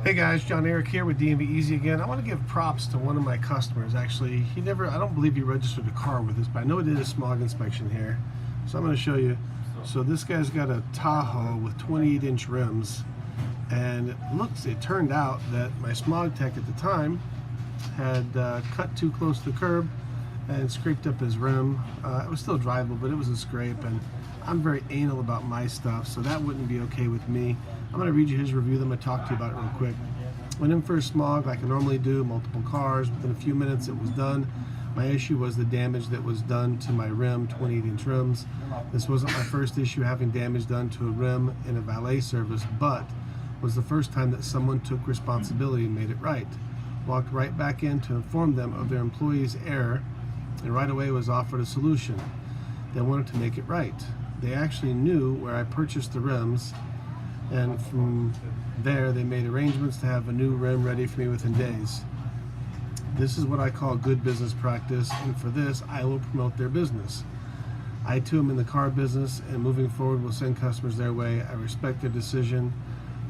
Hey guys, John Eric here with DMV Easy again. I want to give props to one of my customers. Actually, I don't believe he registered a car with us, but I know he did a smog inspection here. So I'm going to show you. So this guy's got a Tahoe with 28-inch rims, and it turned out that my smog tech at the time had cut too close to the curb and scraped up his rim. It was still drivable, but it was a scrape, and I'm very anal about my stuff, so that wouldn't be okay with me. I'm going to read you his review, then I'm going to talk to you about it real quick. Went in for a smog like I normally do, multiple cars. Within a few minutes it was done. My issue was the damage that was done to my rim, 28-inch rims. This wasn't my first issue having damage done to a rim in a valet service, but was the first time that someone took responsibility and made it right. Walked right back in to inform them of their employee's error, and right away was offered a solution. They wanted to make it right. They actually knew where I purchased the rims, and from there they made arrangements to have a new rim ready for me within days. This is what I call good business practice, and for this I will promote their business. I too am in the car business, and moving forward will send customers their way. I respect their decision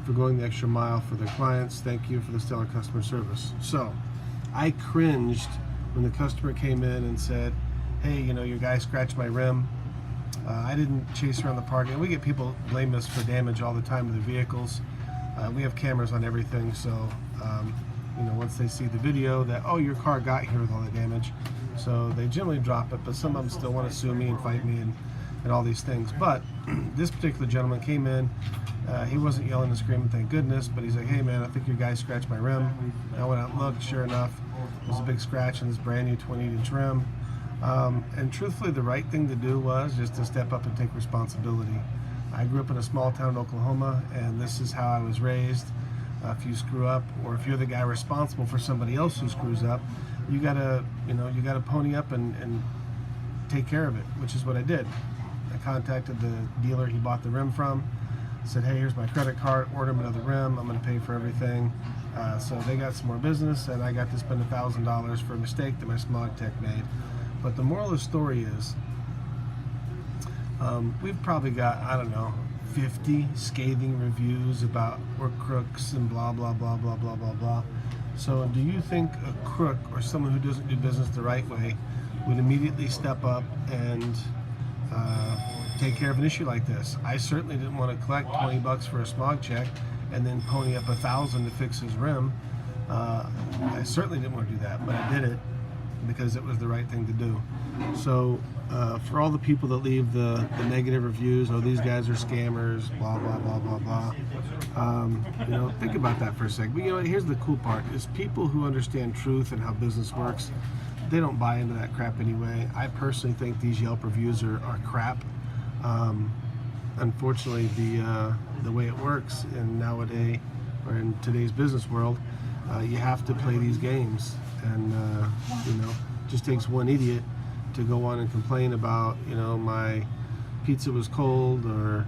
for going the extra mile for their clients. Thank you for the stellar customer service. So I cringed when the customer came in and said, hey, your guy scratched my rim. I didn't chase around the park, and we get people blame us for damage all the time to their vehicles. We have cameras on everything, so once they see the video that, oh, your car got here with all the damage, so they generally drop it, but some of them still want to sue me and fight me and all these things. But this particular gentleman came in, he wasn't yelling and screaming, thank goodness, but he's like, hey man, I think your guy scratched my rim. I went out and looked, sure enough, there's a big scratch in this brand new 28-inch rim. And truthfully, the right thing to do was just to step up and take responsibility. I grew up in a small town in Oklahoma, and this is how I was raised. If you screw up, or if you're the guy responsible for somebody else who screws up, you gotta pony up and take care of it, which is what I did. I contacted the dealer he bought the rim from, said, hey, here's my credit card, order him another rim, I'm gonna pay for everything. So they got some more business, and I got to spend $1,000 for a mistake that my smog tech made. But the moral of the story is, we've probably got, 50 scathing reviews about we're crooks and blah, blah, blah, blah, blah, blah, blah. So do you think a crook or someone who doesn't do business the right way would immediately step up and take care of an issue like this? I certainly didn't want to collect $20 for a smog check and then pony up $1,000 to fix his rim. I certainly didn't want to do that, but I did it because it was the right thing to do. So for all the people that leave the negative reviews, oh, these guys are scammers, blah, blah, blah, blah, blah, think about that for a second. But here's the cool part, is people who understand truth and how business works, they don't buy into that crap anyway. I personally think these Yelp reviews are crap. Unfortunately, the way it works in today's business world, you have to play these games, and it just takes one idiot to go on and complain about, my pizza was cold, or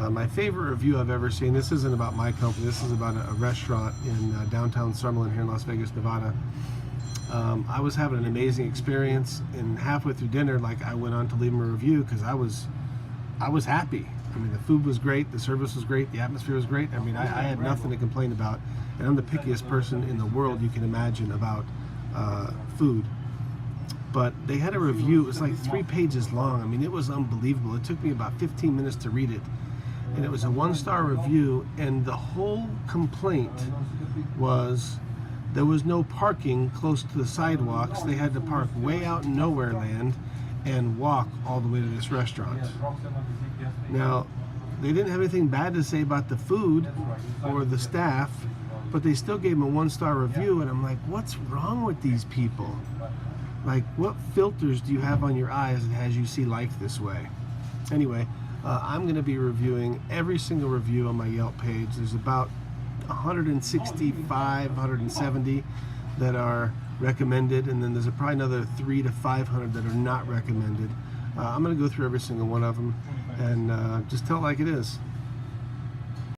my favorite review I've ever seen. This isn't about my company. This is about a restaurant in downtown Summerlin here in Las Vegas, Nevada. I was having an amazing experience, and halfway through dinner, I went on to leave them a review because I was happy. The food was great, the service was great, the atmosphere was great. I had nothing to complain about, and I'm the pickiest person in the world you can imagine about food. But they had a review, it was like 3 pages long. It was unbelievable. It took me about 15 minutes to read it. And it was a 1-star review, and the whole complaint was there was no parking close to the sidewalks. They had to park way out in nowhere land and walk all the way to this restaurant. Now, they didn't have anything bad to say about the food or the staff, but they still gave them a 1-star review, and I'm like, what's wrong with these people? What filters do you have on your eyes that has you see life this way? Anyway, I'm going to be reviewing every single review on my Yelp page. There's about 165, 170 that are recommended, and then there's probably another 300 to 500 that are not recommended. I'm going to go through every single one of them and just tell it like it is.